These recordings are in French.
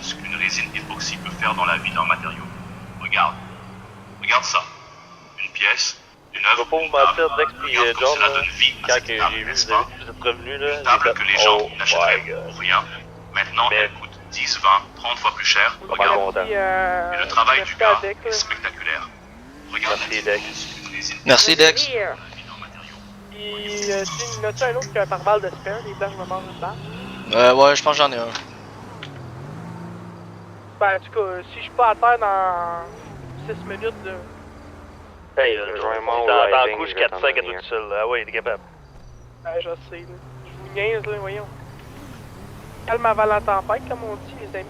ce qu'une résine époxy peut faire dans la vie d'un matériau. Regarde. Regarde ça. Une pièce, une œuvre, pas vous une table. mentir, Dex pis Regarde comme John, cela là, donne vie à quand cette j'ai table, vu n'est-ce vous pas? êtes revenu là, Une table que les gens oh n'achèteraient my God. pour rien. Maintenant, Mais- elle coûte 10, 20, 30 fois plus cher. Pas Regarde. content. Et le travail du gars est spectaculaire. Regarde Merci, Dex. une résine Merci, Dex. dans la vie d'un matériau. Tu n'as-tu un autre qui a un pare-balles de spare, des blancs, je me mange une balle? Ouais, je pense que j'en ai un. Ben, en tout cas, si je suis pas à terre dans 6 minutes, là. Hey, Vraiment t'es en riding, couche je 4-5 à t'en toi tout seul. Ah ouais, t'es capable. Ben, je sais, là. Je vous niaise, là, voyons. Calme avant la tempête, comme on dit, les amis.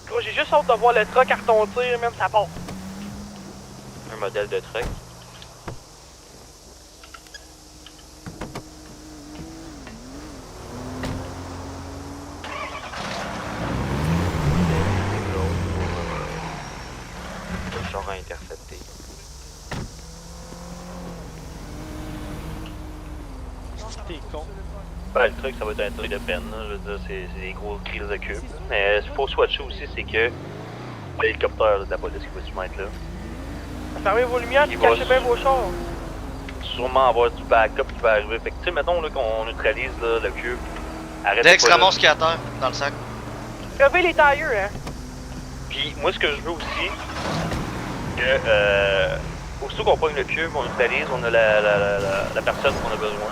Gros, j'ai juste hâte de voir le truck carton-tir, même, ça part. Un modèle de truck. Le char a intercepté. T'es con. Ben, le truc, ça va être un truc de peine, là. Je veux dire, c'est des gros crises de cube. Mais ce qu'il faut swatcher aussi, c'est que l'hélicoptère là, de la police qui va se mettre là, Fermez vos lumières, Il puis va cachez bien vos chars. sûrement avoir du backup qui va arriver. Fait que, tu sais, mettons là, qu'on neutralise là, le cube. Arrête Dex, pas là. ramasse ce qu'il y a à terre, dans le sac. Crevez les tailleurs, hein. Puis moi, ce que je veux aussi, que aussitôt qu'on pogne le cube, on neutralise, on a la personne qu'on a besoin.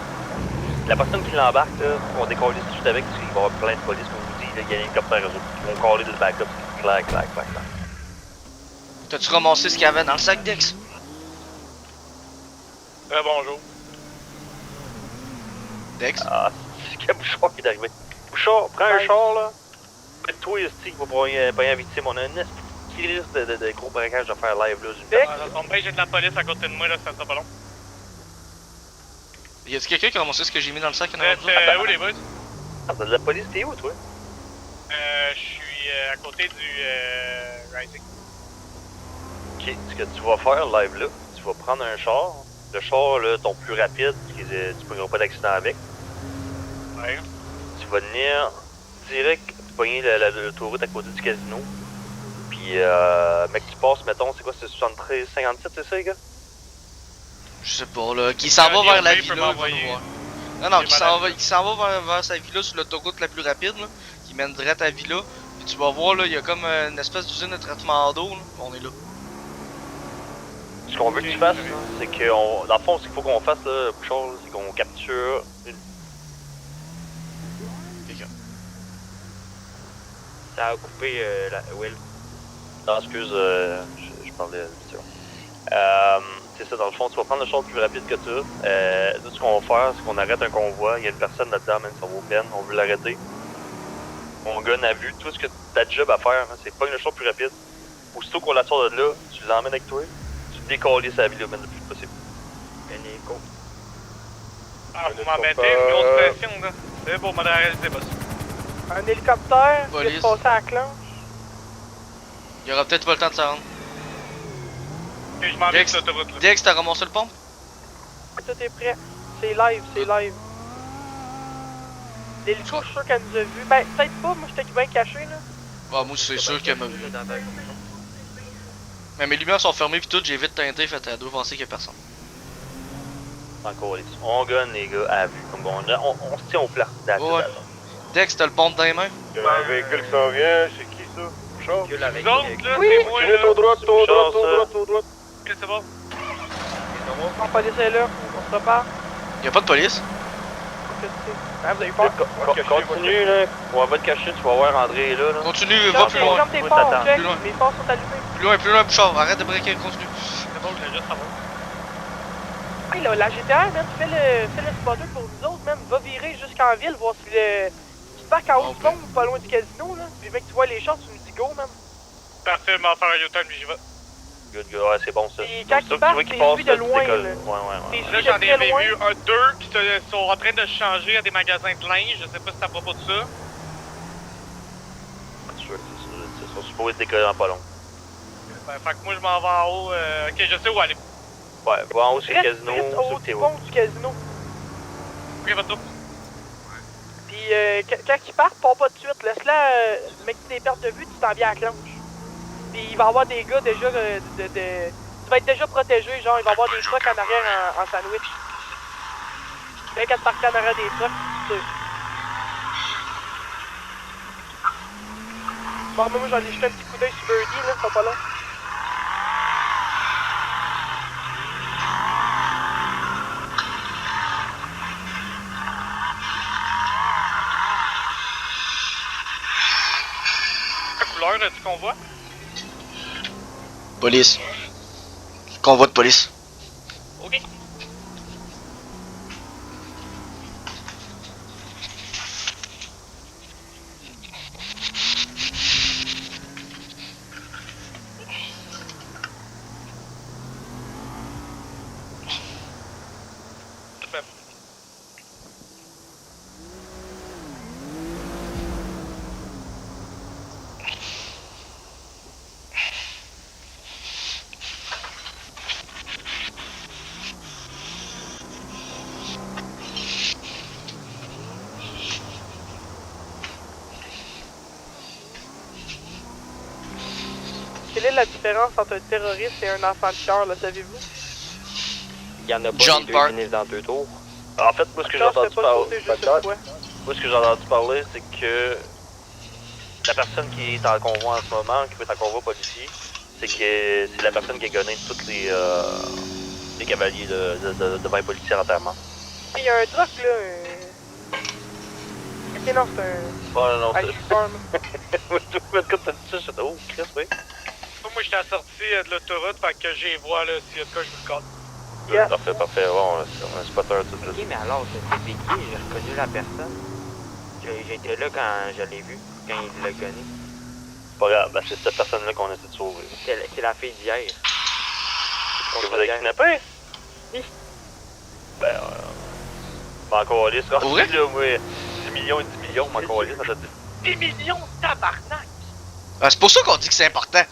La personne qui l'embarque, là, on décolle tout de suite avec, parce qu'il va y avoir plein de police, comme vous dit, là, il y a un hélicoptère réseau. Ils vont coller le backup, clac, clac, clac, clac. T'as-tu ramassé ce qu'il y avait dans le sac, Dex? Bonjour. Dex? Ah, c'est qu'il y a Bouchard qui est arrivé. Bouchard, prends un char, là. Mets-toi ici, va pas une victime. On a une qui risque de gros braquage de faire live, là. Dex? Ça tombe bien, j'ai de la police à côté de moi, là, ça sera pas long. Y a-tu quelqu'un qui a ramassé ce que j'ai mis dans le sac? Où les boys? Ah, t'as de la police, t'es où, toi? Je suis à côté du Rising. Ok, ce que tu vas faire live là, tu vas prendre un char. Le char, là, ton plus rapide, tu ne pogneras pas d'accident avec. Ouais. Tu vas venir direct pogner l'autoroute à côté du casino. Puis, mec, tu passes, mettons, c'est quoi, c'est 73-57, c'est ça, les gars? Je sais pas, là. Qui s'en va vers la Peut villa, il va m'envoyer. nous voir. Non, non, J'ai qui s'en va vers sa villa sur l'autoroute la plus rapide, là. Qui mène direct à la villa. Puis tu vas voir, là, il y a comme une espèce d'usine de traitement d'eau, là. On est là. Ce qu'on veut que tu fasses, là, c'est que, dans le fond, ce qu'il faut qu'on fasse, là, Bouchard, là, c'est qu'on capture une... Ça a coupé la Will. Non, excuse, je parlais vite sûr. C'est ça, dans le fond, tu vas prendre le char le plus rapide que tu as. Nous, ce qu'on va faire, c'est qu'on arrête un convoi. Il y a une personne là-dedans, même, ça vaut peine. On veut l'arrêter. On gun à vue. Tout ce que ta job à faire, hein, c'est prendre le char le plus rapide. Aussitôt qu'on la sort de là, tu l'emmènes avec toi. Tu décolles sa ville le plus possible. Un écho. Ah, vous m'embêtez, une grosse pression, là. C'est bon, ma réalité, boss. Un hélicoptère, qui Police. est passé à la clanche. Il y aura peut-être pas le temps de s'en rendre. Ok, je m'en vais Dex, sur l'autoroute, là. Dex, t'as ramassé le pompe? Tout est prêt. C'est live, c'est live. L'hélico, je suis sûr qu'elle nous a vus. Ben, peut-être pas, moi j'étais bien caché, là. Ah, moi, c'est sûr qu'elle m'a vu. Mais mes lumières sont fermées pis tout, j'ai vite teinté, fait à deux penser qu'il y a personne. Encore les. On gun, les gars, à vue. Comme on se tient au plat. Ouais. Dex, t'as le pompe dans les mains? Il y a un véhicule qui s'en vient, c'est qui ça? Bouchard? Que avec Vous autres, là, Oui. c'est moi, Continue là. tout droit, tout droit, Bouchard, tout droit, tout droit. Ok, c'est bon. La police est là, on se prépare. Y'a pas de police? Ah, vous avez peur? Continue, là. On va te cacher, tu vas voir André là. Continue, Non, va plus loin. ferme tes Moi, phares, t'attends. check. Plus loin. Mes phares sont allumés. Plus loin, Bouchard, arrête de breaker, continue. C'est bon, je voulais juste savoir. Hey, là, la GTR, man, fais le spotter pour nous autres, man. Va virer jusqu'en ville, voir si le... Tu te parques en haut du pont, pas loin du casino, là. Puis mec, tu vois les chars, tu nous dis go, man. Parfait, m'en faire un U-turn, puis j'y vais. Good, good, ouais, c'est bon ça. Et quand Aussitôt il que part, tu vois qu'il t'es passe, vu de tu loin, décolles. là. Ouais. T'es Là, vu j'en de ai très vu loin. deux qui sont en train de se changer à des magasins de linge. Je sais pas si c'est à propos de ça. C'est sûr, c'est sont supposés décoller dans pas long. Ben, fait que moi, je m'en vais en haut. Ok, je sais où aller. Ouais, va en haut sur le Reste casino, au haut sur du Théo. pont du casino. Ok, va-t'en. Puis quand il part, pars pas tout de suite. Laisse-la, mec, tu des pertes de vue, tu t'en viens à la clanche. Puis il va y avoir des gars déjà tu vas être déjà protégé, genre il va y avoir des trucks en arrière en sandwich. Quand tu parques en arrière des trucks, tu sais. Bon, moi j'en ai jeté un petit coup d'œil sur Birdie, là, c'est pas long. La couleur du convoi? Police. Convoi de police. Ok. Quelle est la différence entre un terroriste et un enfant de cœur, là, savez-vous? Il y en a pas John les deux Park. finissent dans 2 tours. En fait, moi, ce que j'ai Chance, entendu fais pas parler, sauter juste une fois. moi, ce que j'ai entendu parler, c'est que la personne qui est en convoi en ce moment, qui peut être en convoi policier, c'est que c'est la personne qui a gonné tous les cavaliers de 20 policiers entièrement. Il y a un truck, là. Ok, non, c'est un. Bon, non, Ah, je c'est... suis peur, moi. Quand t'as dit ça, j'étais, oh, Chris, oui. Moi, j'étais à la sortie de l'autoroute, fait que j'ai voir là, s'il y a de quoi, je vous le compte. Yeah. Parfait, parfait. Bon, on a un spotter tout de Ok, suite. mais alors, c'était qui? J'ai reconnu la personne. J'étais là quand je l'ai vu, quand il l'a gonné. C'est pas grave, ben, c'est cette personne-là qu'on essaie de sauver. C'est la fille d'hier. Que vous avez kidnappé? Oui. Ben, encore lisse. Pour vrai? Là, moi, 10 millions et 10 millions, mais encore lisse, ça te dit. 10 millions, tabarnak! Ah, c'est pour ça qu'on dit que c'est important.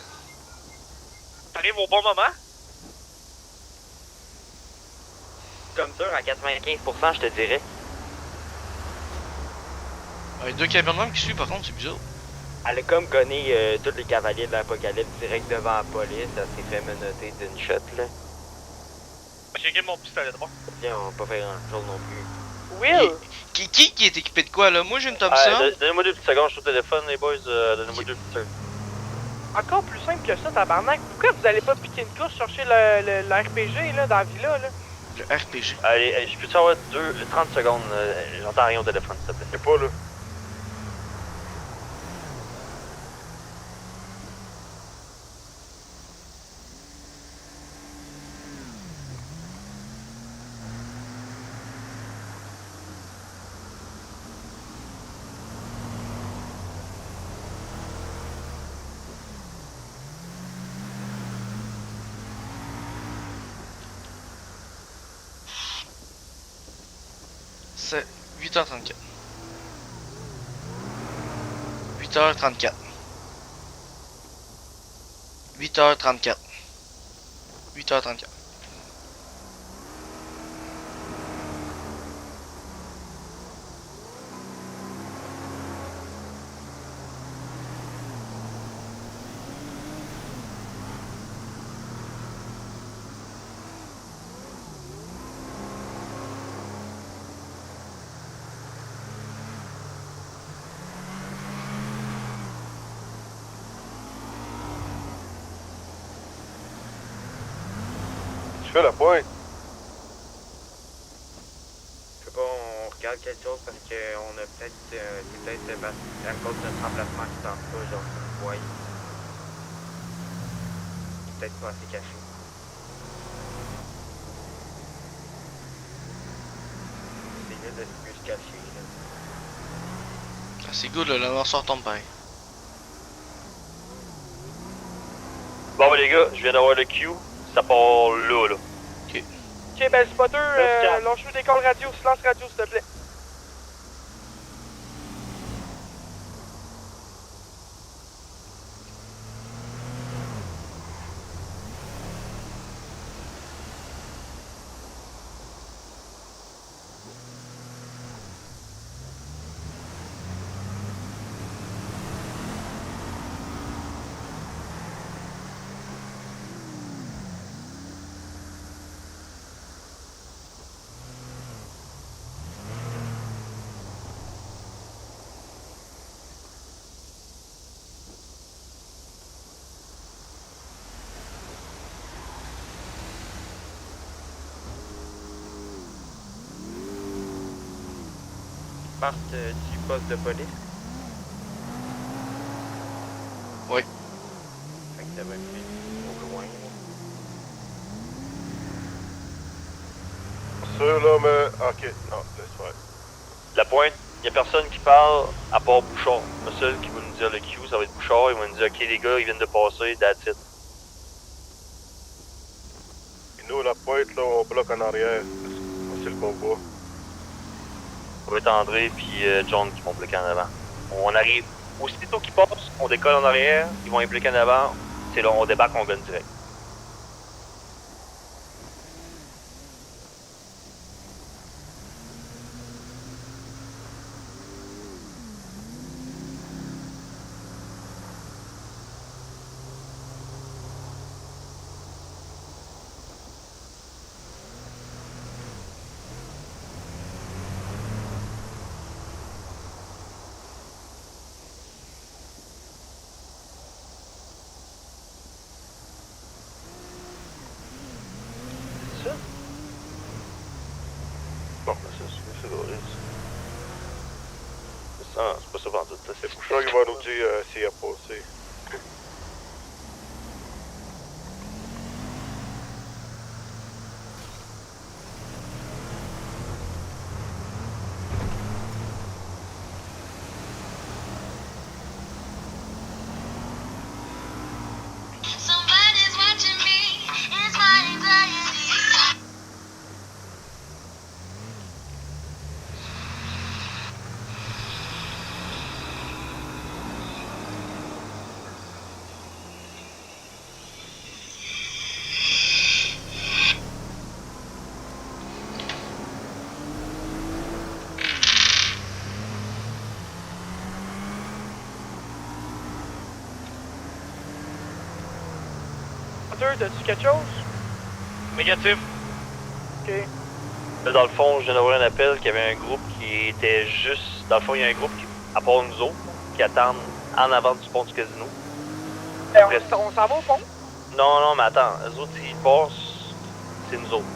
T'arrives au bon moment? Comme sûr, à 95%, je te dirais. Il y a deux camions de même qui suivent, par contre, c'est bizarre. Elle a comme gonné tous les cavaliers de l'Apocalypse direct devant la police. Elle s'est fait menotter d'une shot, là. J'ai gagné mon pistolet d'abord. Tiens, on va pas faire grand-chose non plus. Will! Qui est équipé de quoi, là? Moi, j'ai une Thompson. Donnez-moi 2 petites secondes, je suis au téléphone, les boys. Donnez-moi 2 petites secondes. Encore plus simple que ça, tabarnak. Pourquoi vous allez pas piquer une course chercher le RPG, là, dans la villa, là? Le RPG. Allez, je peux-tu avoir 30 secondes? J'entends rien au téléphone, s'il te plaît. Y'a pas, là. C'est 8h34. 8h34. 8h34. 8h34. Tu fais la pointe. Je sais pas, on regarde quelque chose parce qu'on a peut-être. C'est peut-être à cause de notre emplacement qui tente pas, genre, ouais. Peut-être pas assez caché. C'est mieux de plus se cacher, là. Ah, c'est good, là, le lanceur tombe pareil. Bon, ben les gars, je viens d'avoir le Q. Ça part là, là. Ok, ben, spotter, lâche-nous des calls radio, silence radio, s'il te plaît. partent du poste de police? Oui. Fait que ça va être au loin. Sûr, là, mais... Ok, non, laisse faire. La pointe, y a personne qui parle à part Bouchard. Le seul qui va nous dire le Q, ça va être Bouchard. Il va nous dire, ok les gars, ils viennent de passer, that's it. Et nous, la pointe, là, on bloque en arrière. C'est le combat. Ça va être André puis John qui vont bloquer en avant. On arrive, aussitôt qu'ils passent, on décolle en arrière, ils vont impliquer en avant. C'est là, on débarque, on gagne direct. Bon, c'est drôle. C'est pas ça vendu, c'est C'est Bouchard qui va nous dire s'il a passé. Somebody's watching me, it's my anxiety. T'as-tu quelque chose? Négatif. Ok. Là, dans le fond, je viens d'avoir un appel qu'il y avait un groupe qui était juste... Dans le fond, il y a un groupe, qui, à part nous autres, qui attendent en avant du pont du casino. On s'en va au pont? Non, mais attends, eux autres, s'ils passent, c'est nous autres.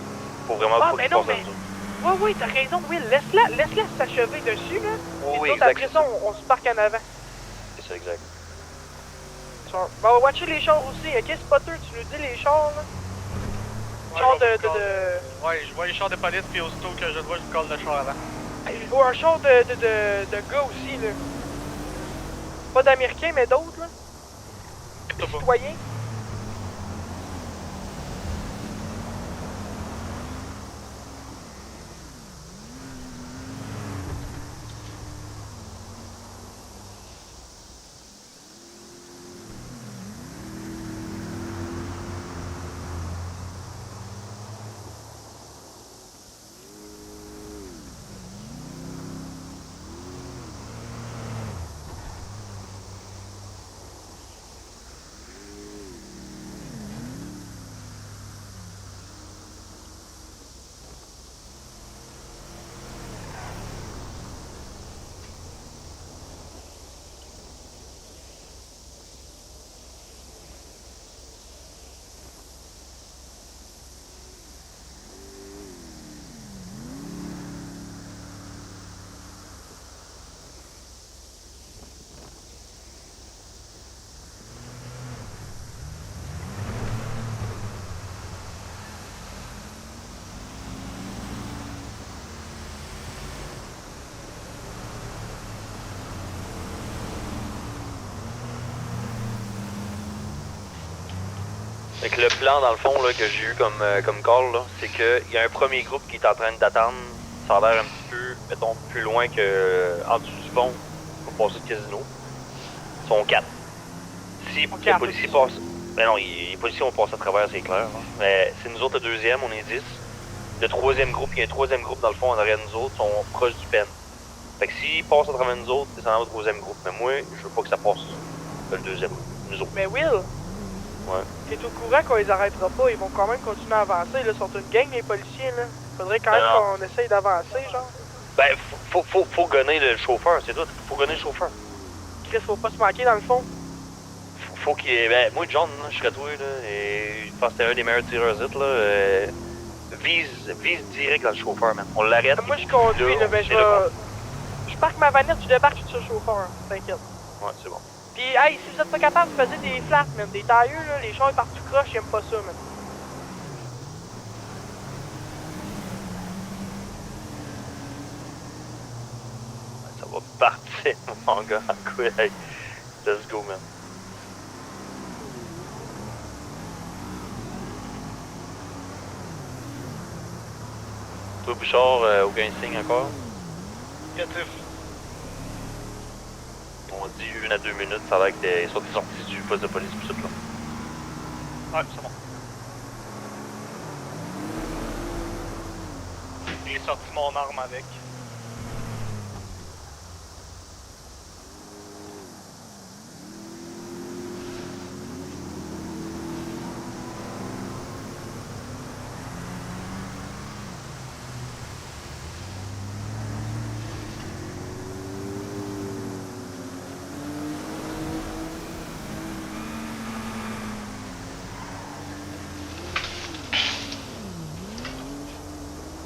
Faut vraiment Ah, pas mais qu'ils non, passent à mais- nous autres. Oui, t'as raison, Will. Laisse-la s'achever dessus, là. Oui, Et oui, nous autres, exact. après ça, on se parque en avant. C'est ça, exact. Bon, on va watcher les chars aussi. Ok, Spotter, tu nous dis les chars, là? Chars Ouais, je vois les chars de police, puis aussitôt que je le vois, je colle le char avant. Ou un char de gars aussi, là. Pas d'Américains, mais d'autres, là. Des citoyens. Fait que le plan, dans le fond, là, que j'ai eu comme call, là, c'est qu'il y a un premier groupe qui est en train d'attendre. Ça a l'air un petit peu, mettons, plus loin que en dessous du pont pour passer le casino. Ils sont 4. Si les policiers passent... Ben non, les policiers vont passer à travers, c'est clair. Hein. Mais c'est nous autres le deuxième, on est 10. Le troisième groupe, il y a un troisième groupe, dans le fond, en arrière de nous autres, sont proches du pen. Fait que s'ils passent à travers nous autres, c'est dans le troisième groupe. Mais moi, je veux pas que ça passe le deuxième, nous autres. Mais Will, Ouais. t'es au courant qu'on les arrêtera pas, ils vont quand même continuer à avancer, là, ils sont une gang les policiers, là. Faudrait quand même Non. qu'on essaye d'avancer, genre. Ben, faut gonner le chauffeur, c'est tout. Faut gonner le chauffeur. Chris, faut pas se manquer dans le fond. Faut qu'il y ait... Ben, moi, John, là, je serais toi, là, et je pense que t'es un des meilleurs tireurs là. Vise direct dans le chauffeur, man. On l'arrête. Moi, je conduis, là, ben, je parque ma vanette, je débarque, je suis sur le chauffeur, hein, t'inquiète. Ouais, c'est bon. Pis, hey, si vous êtes pas capable, vous faisiez des flats, man, des tailleux, là, les chars ils partent tout croche, j'aime pas ça, man. Ça va partir, mon gars, en couille. Let's go, man. Toi, Bouchard, aucun signe encore? Négatif. On dit 1 à 2 minutes, ça a l'air qu'ils sont sortis du poste de police tout ça, là. Ouais, c'est bon. J'ai sorti mon arme avec.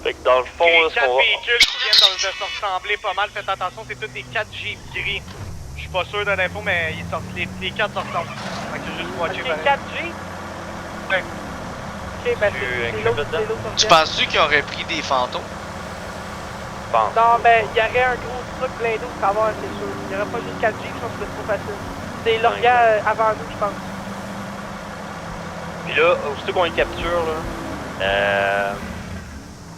Fait que dans le fond, Les là, ce 4 qu'on va... véhicules qui viennent de se ressembler pas mal, faites attention, c'est tous des 4 Jeep gris. Je suis pas sûr de l'info, mais ils sortent, les 4 se ressemblent. Fait que juste watcher Ok, pareil. 4G? Ouais. Ok, ben Tu c'est inclus l'autre, là-dedans? c'est l'autre. Tu penses-tu qu'ils auraient pris des fantômes? Je pense. Non, ben, il y aurait un gros truc blindé au travers, c'est sûr. Il y aurait pas juste 4G, je pense que c'est trop facile. C'est l'orga avant nous, je pense. Puis là, aussitôt qu'on les capture, là,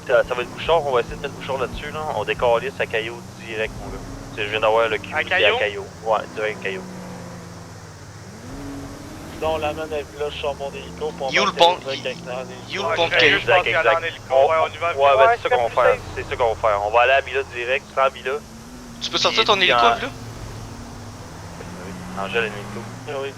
ça va être Bouchard, on va essayer de mettre Bouchard là-dessus, là. On décalisse à Caillot direct, mon gars. Tu sais, je viens d'avoir le cul À Caillot? à Caillot. Ouais, direct Caillot. Sinon, la manette là, je sors mon hélico pour You le pont. You le pont de Caillou. Je pense qu'il y en a en hélico. Ouais, on y va. Ouais, ben, Ouais, c'est ça qu'on va c'est faire. plus C'est ça qu'on va faire. On va aller à Bila direct, tu prends Bila. Tu peux sortir ton hélico, là? Angèle et l'hélico. Ah oui.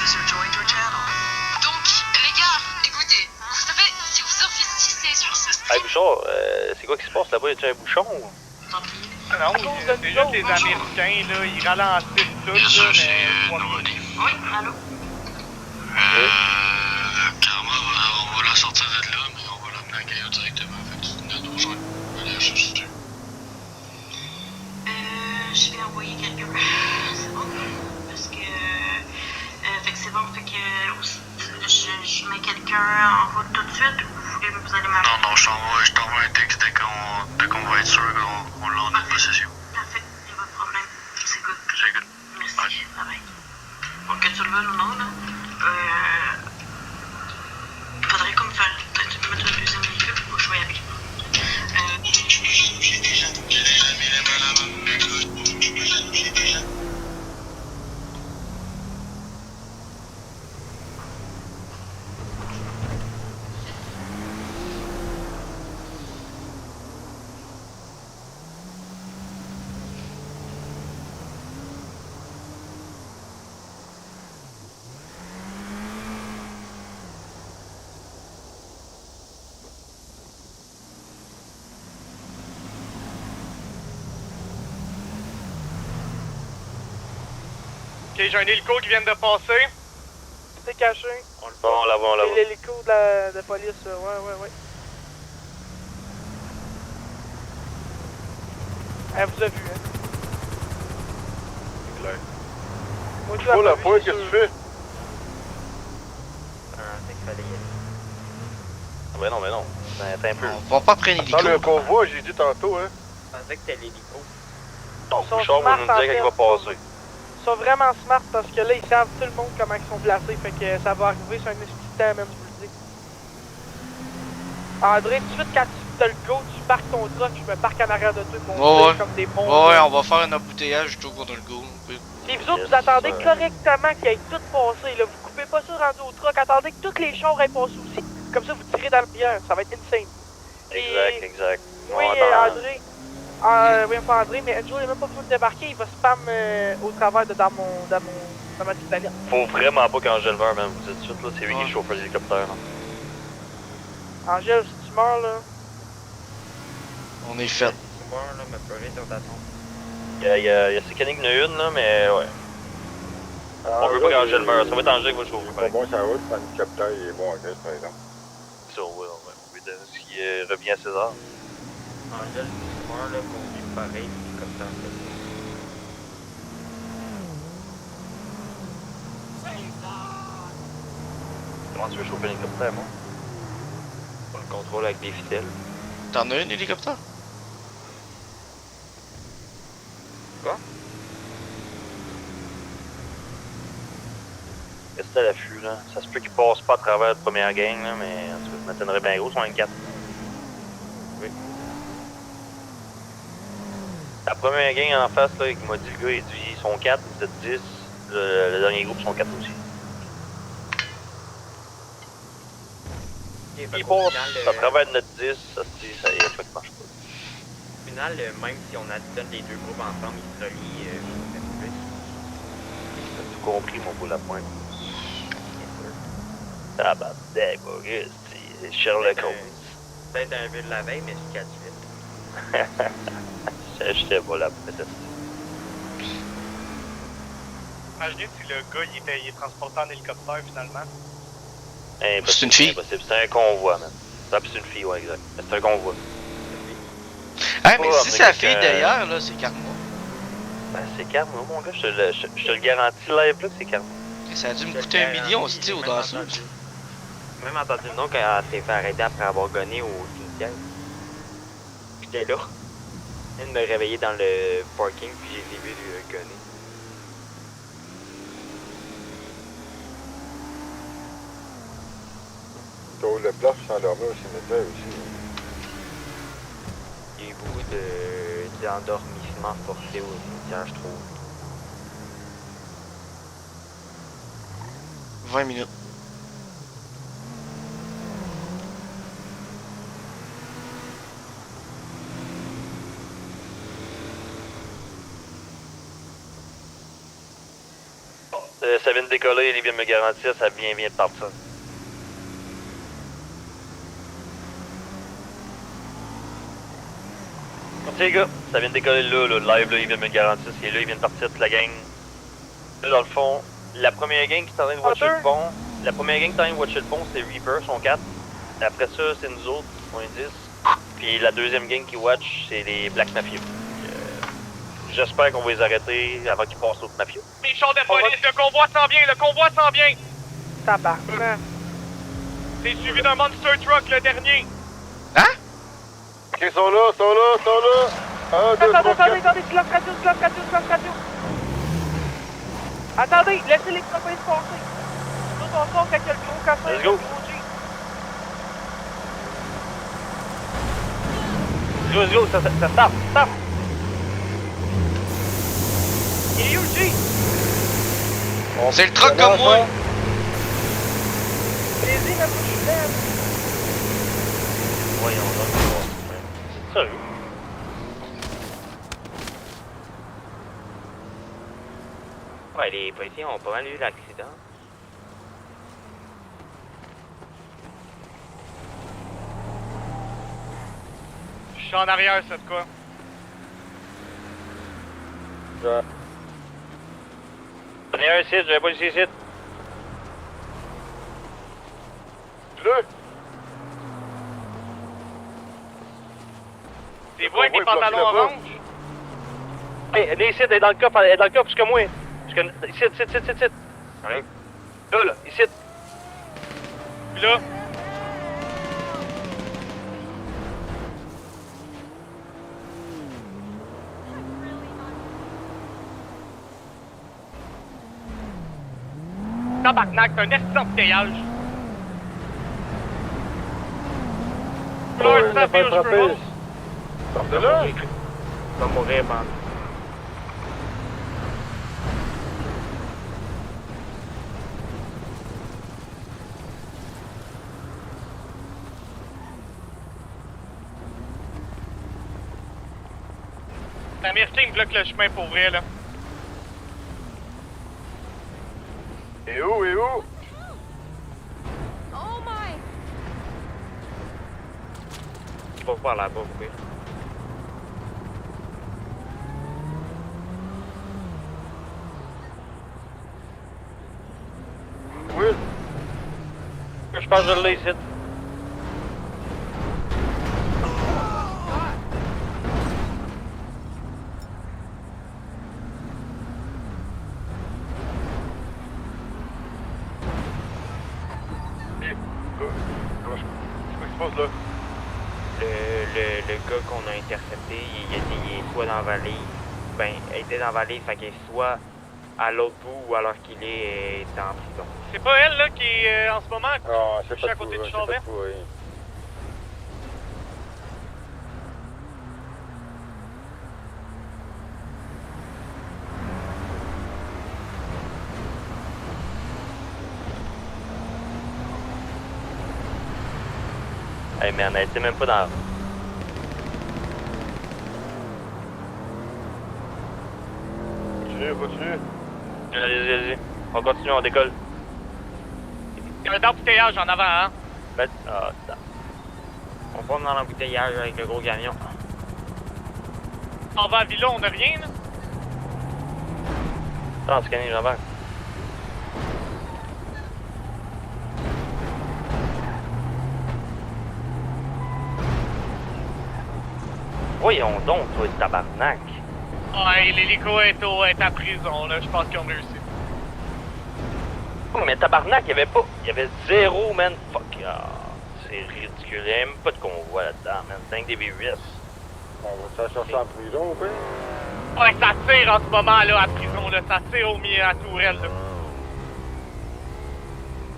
User joined your channel. Donc, les gars, écoutez, vous savez, si vous investissez sur ce site, Hey Bouchard, c'est quoi qui se passe là-bas? Y'a-tu un bouchon ou? Non, c'est juste les Américains, là, ils ralentissent tout, là, mais... oui, allô? Karma, on va la sortir de là, mais on va l'amener à Caillou directement. Fait que tu venais nous rejoindre. Allez, je suis Je vais envoyer quelqu'un. C'est bon? Parce que... fait que c'est bon, fait que... Je mets quelqu'un en route tout de suite ou vous allez m'amener? Non, je t'envoie un texte dès qu'on va être sûr qu'on l'a en notre possession. Parfait, il n'y a pas de problème. C'est good. C'est good. Merci, bye bye. Bon, que tu le veuilles ou non, là, faudrait comme faire peut-être mettre un deuxième véhicule pour que je sois avec. J'ai déjà mis les mains là-bas. J'ai déjà. Ok, j'ai un hélico qui vient de passer. C'est caché. Bon, on la voit, on la C'est voit. l'hélico de la police, ouais. Elle vous a vu, hein. C'est clair. Moi, tu Oh l'as la pas vu, pointe, c'est qu'est-ce que tu sûr. fais? Fait qu'il fallait y aller. Ah, ben non, ben non. Ben, attends un peu. On va pas prendre l'hélico. Attends, le convoi, j'ai dit tantôt, hein. Je pensais que c'était l'hélico. Non, Ils sont Bouchard va smart, nous en dire quand fait. il va passer. Ils sont vraiment smart parce que là, ils savent tout le monde comment ils sont placés. Fait que ça va arriver sur un petit temps, même, je vous le dis. André, tout de suite, quand tu as le go, tu parques ton truck, je me parque en arrière de toi, mon Ouais. comme des bons. Ouais, on va faire un embouteillage jusqu'au qu'on a le go. Puis vous autres, vous attendez correctement qu'ils aient tout passé, là. Vous coupez pas ça rendu au truck, attendez que tous les chars aient passé aussi. Comme ça, vous tirez dans le bière, ça va être insane. Puis- Exact. Oui, On va attendre. André. Voyons pas André, mais Enjo, il a même pas besoin de débarquer, il va spam au travers de dans ma petite planète. Faut vraiment pas qu'Angèle meure, man. Vous dites tout de suite, là, c'est lui qui est chauffeur d'hélicoptère, là. Angèle, si tu meurs, là. On est fait. Tu meurs, là, me pleurer sur ta tombe. Il y a Sécanique qui en a une, là, mais ouais. On veut pas qu'Angèle meure. Ça va être Angèle qui va chauffer, Pour moi, ça roule, le capteur, il est bon en caisse, par exemple. Ça, ouais, oui, s'il revient à César. Angèle, si tu meurs, là, conduis pareil, puis comme ça, en fait. Comment tu veux chauffer l'hélicoptère, moi? On le contrôle avec des ficelles. T'en as un hélicoptère? Quoi? Reste à l'affût, là. Ça se peut qu'il passe pas à travers la première gang, là, mais en tout cas, je m'attendrais bien gros sur un 4. Oui. La première gang en face, là, qui m'a dit, le gars, il dit, ils sont 4, vous êtes 10. Le dernier groupe sont 4 aussi. Okay, Il passe à travers notre 10, ça se dit, ça y est, ça qui marche pas. Au final, même si on additionne les deux groupes ensemble, ils se relient même plus. T'as tout compris, mon beau lapin. Ah bah, d'accord, c'est Sherlock Holmes. Peut-être un peu de la veille, mais jusqu'à 18. J'étais pas là pour tester. Imaginez si le gars il est transporté en hélicoptère finalement. Impossible, C'est une fille? Impossible, c'est un convoi, man. Ah, puis c'est une fille, ouais, exact. C'est un convoi. Ah, mais Oh, si mais c'est la quelqu'un- fille derrière, là, c'est Karma. Ben, c'est Karma, mon gars, je te le garantis live, là, que c'est Karma. Ça a dû me coûter 1 million, c'était au danseur. J'ai même entendu le nom quand elle s'est fait arrêter après avoir gonné au cimetière. J'étais là. Elle me réveiller dans le parking puis j'ai vu lui gonner. Le bluff s'endormait au cimetière aussi. Il y a eu beaucoup d'endormissement forcé au cimetière, je trouve. 20 minutes. Ça vient de décoller, il vient de me garantir, ça vient de partir. Merci les gars, ça vient de décoller là, le live, là, il vient de me garantir, c'est là, il vient de partir toute la gang. Là, dans le fond, la première gang qui est en train de watcher le pont, c'est Reaper, sont 4. Après ça, c'est nous autres, on est 10. Puis la deuxième gang qui watch, c'est les Black Mafieux. J'espère qu'on va les arrêter avant qu'ils passent l'autre mafieux. Les chars de police, le convoi s'en vient, le convoi s'en vient! Tabarnak. C'est suivi d'un monster truck, le dernier! Ok, ils sont là, ils sont là, ils sont là. 1, 2, 3, 4. Attendez, silence radio. Attendez, laissez les police passer. Nous, on sort quand il y a le gros casseur. Let's go. Let's go, ça stop. Il est où le G? C'est le truck comme moi! Les-y, la bouche pleine. Voyons donc. C'est sérieux? Ouais, les policiers ont pas mal eu l'accident. Je suis en arrière, ça de quoi? J'en ai un site, j'avais pas ici ici. Là, C'est vous avec les pantalons orange? Hey, elle est ici, elle est dans le coffre jusqu'à moi. Ici. Ouais. Là, ici. Puis là, tabarnak, c'est un esti d'embouteillage. Là, ça fait, je veux voir. sortez là. Il va mourir, man. L'Américain me bloque le chemin pour vrai, là. Et où, et où? Oh my! Il va par là-bas, oui. Oui. Je pense que je l'ai ici. Qu'est-ce qui se passe là? Le gars qu'on a intercepté, il est soit dans la vallée, ben, il était dans la vallée, fait qu'il est soit à l'autre bout ou alors qu'il est en prison. C'est pas elle, là, qui est en ce moment Ah, c'est couchée pas à côté tout, du char c'est vert? pas tout, oui. Hey man, elle était même pas dans... Continue, continue. Allez. On continue, on décolle. Il y a un embouteillage en avant, hein? Ah, ça. On part dans l'embouteillage avec le gros camion. En va à Villa, on a rien, là? Attends, scanner, j'embarque. Voyons donc, toi, tabarnak. Ouais, l'hélico est à prison, là. Je pense qu'ils ont réussi. Oh, mais tabarnak, il y avait zéro, man. Fuck. Ah, c'est ridicule. Il y a même pas de convoi là-dedans, man. C'est un des V8. On va se chercher en prison, ou quoi? Ouais, ça tire en ce moment, là, à prison, là. Ça tire au milieu à Tourelle, là.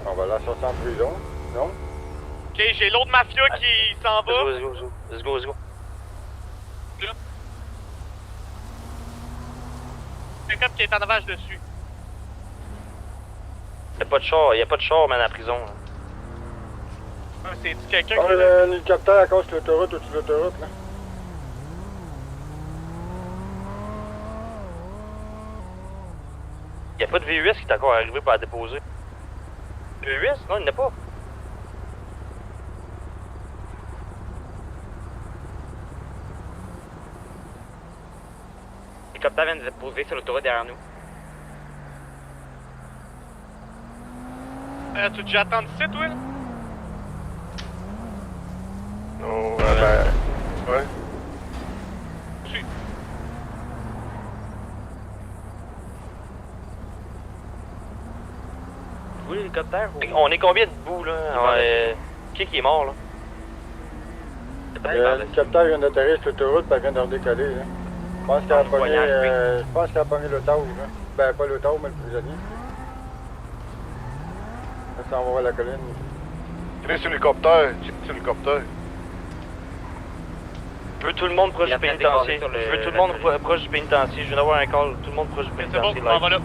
On va la sortir en prison, non? Ok, j'ai l'autre mafia qui s'en va. Let's go. Là. Pick-up qui est en avage dessus. Y'a pas de char, man, à la prison. Là. Ah, c'est quelqu'un Ah, qui... l'hélicoptère à cause de l'autoroute, au-dessus de l'autoroute, là. Y'a pas de V8 qui est encore arrivé pour la déposer. V8? Non, il n'y en a pas. L'hélicoptère vient de se poser sur l'autoroute derrière nous. Tu déjà attendu ici, toi? Non, ouais. Tu... Vous, l'hélicoptère? Ou... On est combien de bouts, là? Qui est mort, là? L'hélicoptère vient d'atterrir sur l'autoroute, puis elle vient de redécoller, là. Je pense qu'elle a pogné l'otage, là. Ben, pas l'otage, mais le prisonnier. Là, ça, on va voir la colline. Tirez sur l'hélicoptère, Je veux tout le monde proche Il a du fait décoller pénitencier. sur le- Je veux tout le monde proche du pénitencier. Je viens d'avoir un call. Tout le monde proche du C'est bon, pénitencier. on va là.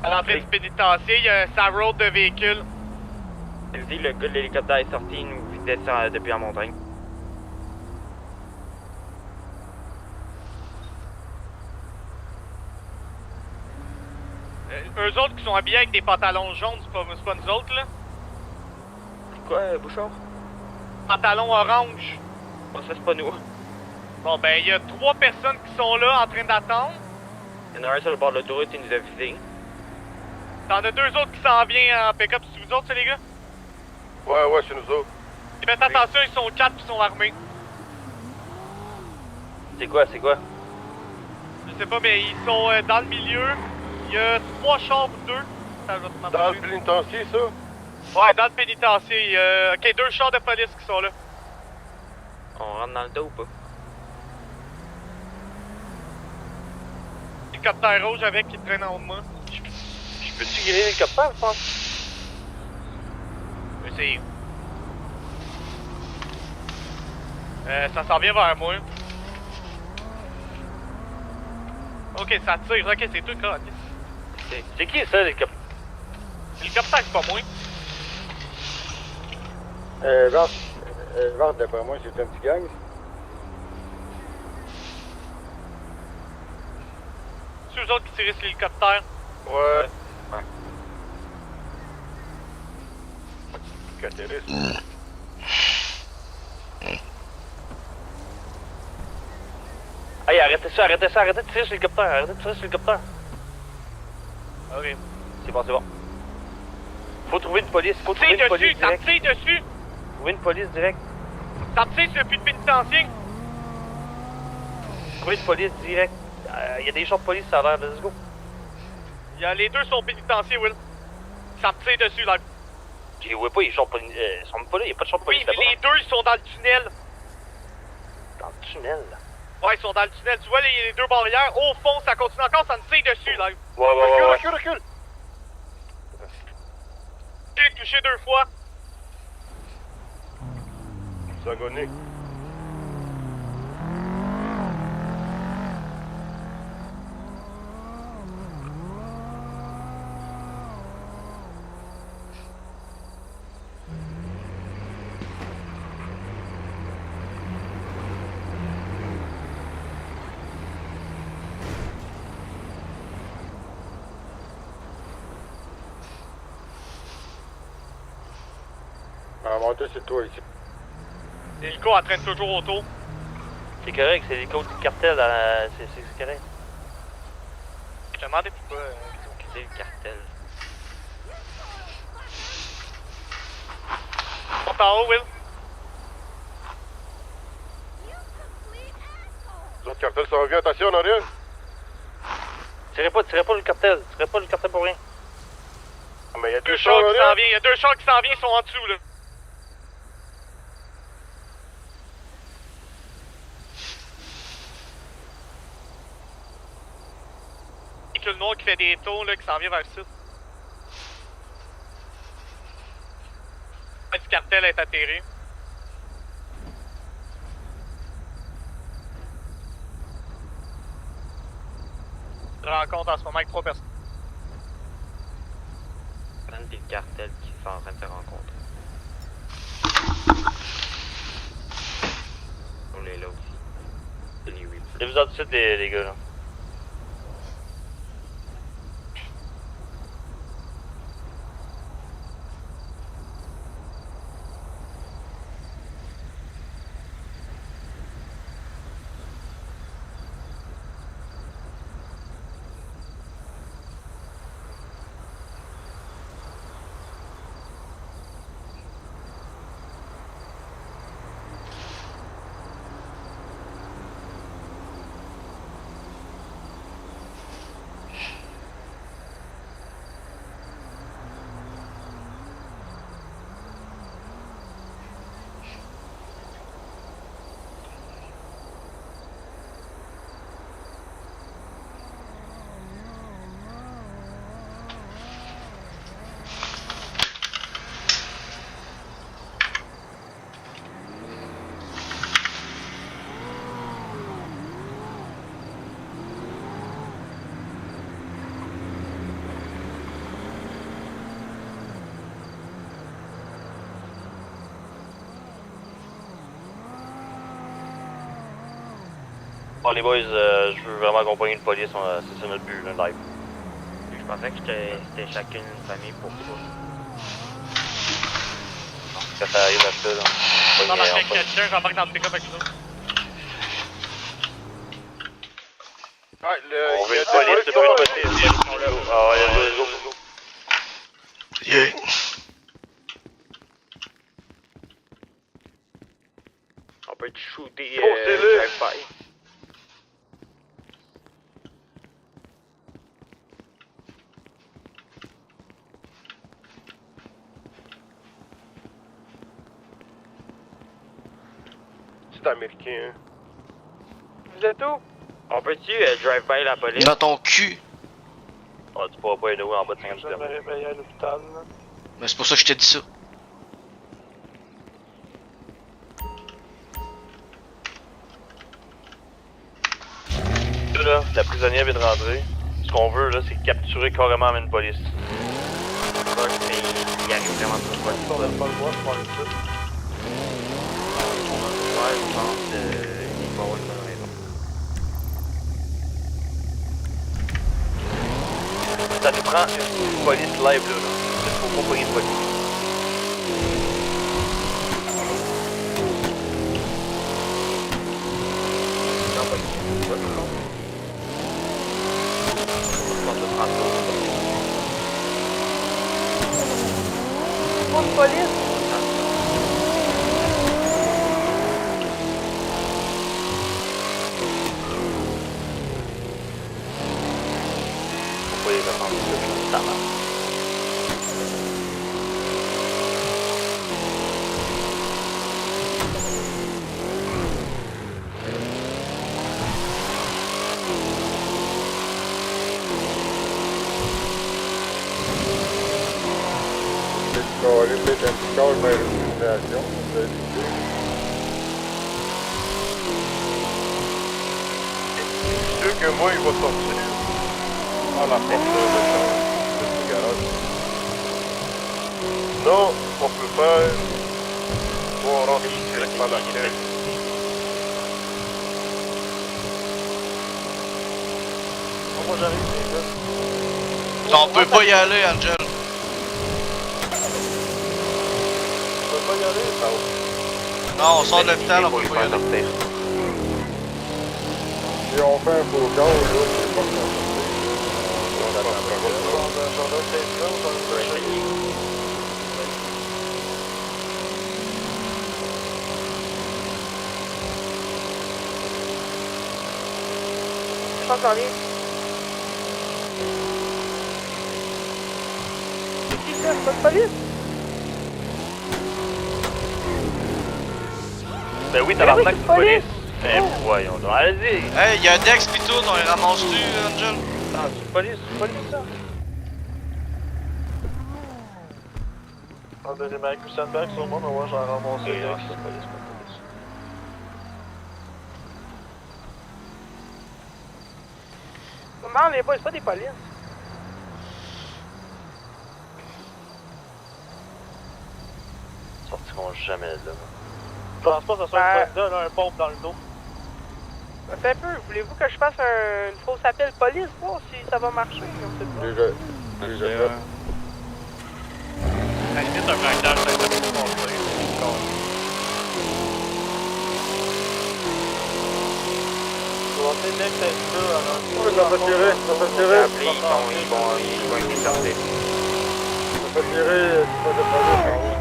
À l'entrée du pénitencier, il y a un sa road de véhicule. Je dis, le gars de l'hélicoptère est sorti, il nous vidait ça depuis la montagne. Eux autres qui sont habillés avec des pantalons jaunes, c'est pas nous autres, là. Quoi, Bouchard? Pantalons orange. Bon, ça, c'est pas nous. Bon, ben, il y a 3 personnes qui sont là en train d'attendre. Il y en a un sur le bord de l'autoroute, il nous a visés. T'en as 2 autres qui s'en viennent en pick-up. C'est vous autres, ça, les gars? Ouais, c'est nous autres. Faites attention, ils sont 4 qui sont armés. C'est quoi? Je sais pas, mais ils sont dans le milieu. Il y a 3 chars ou 2. Ça, je vais te demander. Dans le pénitencier, ça? Ouais, dans le pénitencier. Ok, 2 chars de police qui sont là. On rentre dans le dos ou pas? Hélicoptère rouge avec qui traîne en haut de moi. Je peux-tu griller l'hélicoptère, je pense? Je vais essayer. Ça s'en vient vers moi. Ok, ça tire. Ok, c'est tout, quoi. C'est qui ça, l'hélicoptère? L'hélicoptère, c'est pas moi. Vart, d'après moi, c'est un petit gang. C'est eux autres qui tirent sur l'hélicoptère. Ouais. Hey, arrêtez ça, arrêtez de tirer sur l'hélicoptère, arrêtez de tirer sur l'hélicoptère. Ok. C'est bon. Faut trouver une police, Tire dessus, ça me tire dessus. Trouver une police direct. Ça me tire sur le puits de pénitencier. Trouver une police direct. Y a des gens de police, ça a l'air, let's go. Les deux sont pénitenciers, Will. Ça me tire dessus, là. Je les vois pas, ils sont pas là, y'a pas de champ de police Oui, mais les deux, ils sont dans le tunnel. Dans le tunnel, là. Ouais, ils sont dans le tunnel. Tu vois les deux barrières. Au fond, ça continue encore, ça me tire dessus, là. Ouais. Recule. J'ai touché 2 fois. Ça a gonné. On va monter sur toi ici. L'hélico entraîne toujours autour. C'est correct, c'est les codes du cartel, c'est correct. Je te demandais pourquoi. C'est le cartel. Monte en haut, Will. L'autre cartel s'en vient, attention en arrière. Tirez pas le cartel pour rien. Ah, mais il y a Deux deux chars chars en qui s'en arrière. viennent. Il y a 2 chars qui s'en viennent, ils sont en dessous, là. Avec le noir qui fait des tours, là, qui s'en vient vers le sud. Le du cartel est atterré. Je rencontre en ce moment avec 3 personnes. Puis le cartel qui sont en train de se rencontrer. On est là aussi. C'est les Reapers. Je vous en tout de suite, les gars, là. Bon, les boys, je veux vraiment accompagner une police, c'est ça notre but, là, live. Je pensais que c'était chacune une famille pour toi. Quand ça arrive à ça, là. J'embarque avec quelqu'un, j'embarque dans le pick-up avec nous. Ouais, On veut il y a une police, des c'est pas une police. police. Ah ouais, let's go. Yeah. On peut te shooter Foncez-le. drive-by. C'est américain, hein. Vous êtes où? On peut-tu drive-by la police? Dans ton cul. Ah, tu pourras pas aller en bas de 50 Je vais me km. réveiller à l'hôpital, là. Ben, c'est pour ça que je t'ai dit ça. Là, la prisonnière vient de rentrer. Ce qu'on veut, là, c'est capturer carrément une police. Il arrive vraiment trop On n'a pas le droit de faire ça. Ouais, je pense qu'il va avoir une bonne raison. Ça nous prend une police live là. Il faut pas pogner de police. Pas de police. Faut pas les attendre, ça marche. Aller peut-être un petit call vers l'utilisation, vous avez l'idée. C'est sûr que moi, il va sortir. À la porte de garage. Sinon, ce qu'on peut faire, on rentre direct par la caisse. Moi j'arrive, les gars. On peut pas y aller, Angel. Je peux pas y aller. Non, on sort de l'hôpital, on peut pas y aller. Si on fait un faux call, là, c'est pas ça. J'en ai peut-être là, j'en ai cherché. Je pense qu'on est. C'est qui ça? C'est pas de police? Ben oui, Ben t'as oui, la c'est de police. police. Eh, voyons donc. Allez-y. Hey, y'a Dex pis tout, on les ramasse-tu, Angel? Ah, c'est police ça. Ah, ben j'ai marqué Sandbag sur moi, mais ouais, j'en ai ramassé. C'est police. Non, les boys, c'est pas des polices. Ils sortiront jamais de là. Je pense pas que ça soit une soldat, là, un pompe dans le dos. Attends un peu, voulez-vous que je fasse une fausse appel police, voir si ça va marcher? On sait pas. Déjà fait. À la limite, un braquage, ça va être compris. Je vais essayer de mettre ça là. Ouais, ça fait tirer, ça fait tirer. Après, ils vont être sortis. Ça fait tirer, c'est pas de police en haut.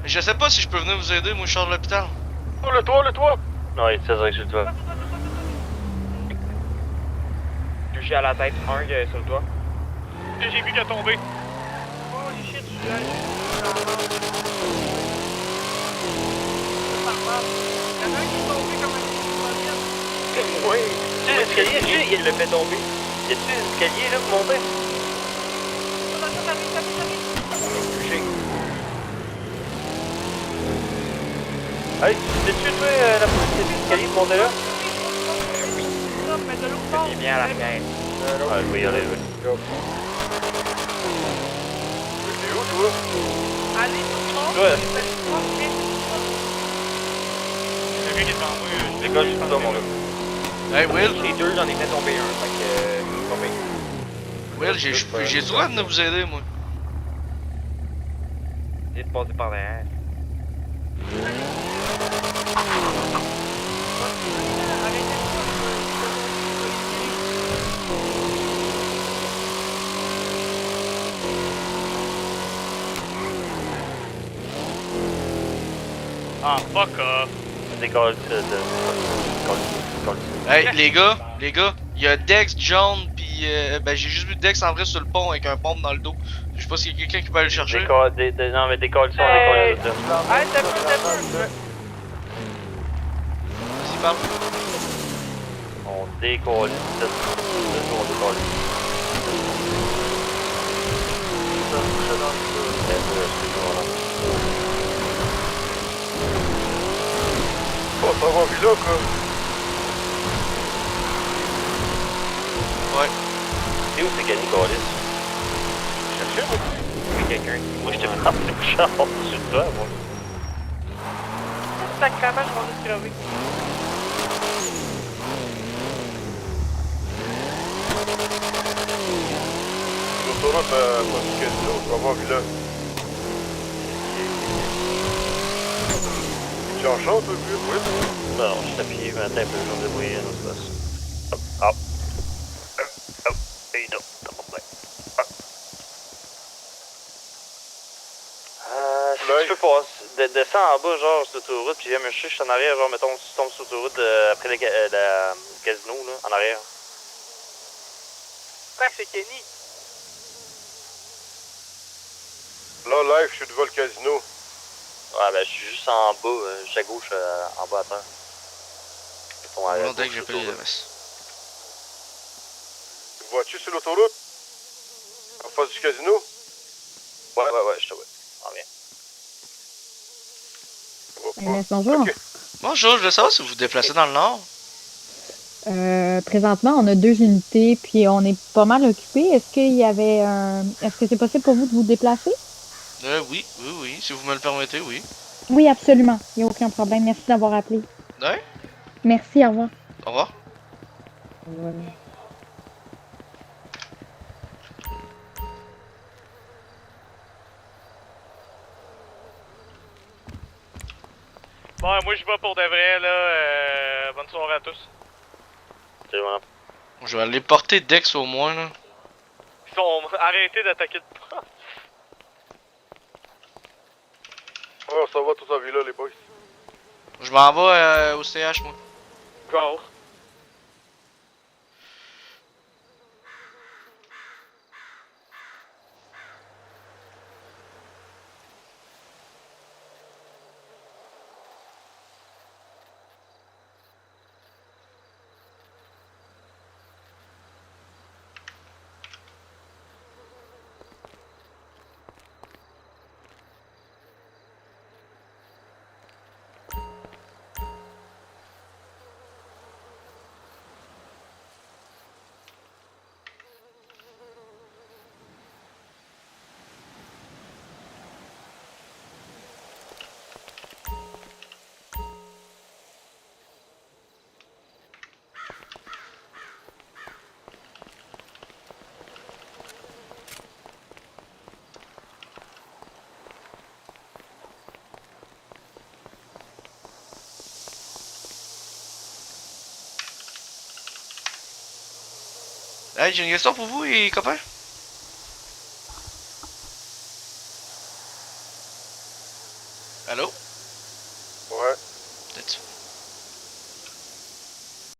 Je sais pas si je peux venir vous aider, moi je sors de l'hôpital. Oh, le toit! Non, il tire direct sur toi. Touché à la tête, un sur le toit. J'ai vu qu'il a tombé. Holy shit, je suis là. C'est pas grave. Il y en a un qui est tombé comme un Oui. Tu sais, l'escalier, Il l'a fait tomber. y a-tu des escaliers là pour monter? Touché. Hey, t'es-tu toi la police des escaliers pour monter là? mais de l'autre bord. Il est bien à l'arrière. Ouais, je vais y aller, oui. T'es où, toi? Allez, tout le monde. Ouais. J'ai vu qu'il est en moi. Décolle sur toi, mon gars. Hey, Will, Les deux, j'en ai fait tomber un. Fait que. Tombé. Will, j'ai le droit de vous aider, moi. J'ai de passer par derrière. Ah, fuck off. Décolle Hey, les gars, y a Dex, John, pis ben j'ai juste vu Dex en vrai sur le pont avec un pompe dans le dos. Je sais pas s'il y a quelqu'un qui peut aller le chercher. Non, mais décolle ça, on Hey. décolle ça. Hey, t'as peu. Vas-y, parle. On décolle ça. On décolle. Oh, ça va vite là, quoi. Ouais. C'est où c'est gagné, Colis? Cherchez, moi. Il y a quelqu'un. Moi, je t'ai frappé le char sur toi, moi. Sacrément, je vais juste crever. L'autoroute, pas du casino, tu vas voir Villa. Tu en chantes un peu, oui? Non, je suis appuyé, mais attends un peu, je vais me débrouiller une autre place. Hop, hop. Hop, et non, t'as pas de problème. Si tu peux passer, descends en bas, genre, sur l'autoroute, puis viens me chercher en arrière, genre, mettons, tu tombes sur l'autoroute après le casino, là, en arrière. Ouais, c'est Kenny. Là, live, je suis devant le casino. Ouais, ben, je suis juste en bas, juste à gauche, en bas à terre. Mettons, à Bon, gauche dès que j'ai de pas les l'autoroute. MS. Vois-tu sur l'autoroute? En face du casino? Ouais, je te vois. Ah, bien. Bonjour. Ok. Bonjour, je voulais savoir si vous vous déplacez dans le nord. Présentement, on a 2 unités, puis on est pas mal occupé. Est-ce que c'est possible pour vous de vous déplacer? Oui, si vous me le permettez, oui. Oui, absolument. Il n'y a aucun problème. Merci d'avoir appelé. Ouais, Merci, au revoir. au revoir. Bon, moi, je vais pour de vrai, là. Bonne soirée à tous. C'est vraiment. Je vais aller porter Dex au moins, là. Ils sont arrêtés d'attaquer de pas. Oh, ça va tous en Villa, les boys. Je m'en vais au CH, moi. Go. Hey, j'ai une question pour vous, les copains. Allô? Ouais.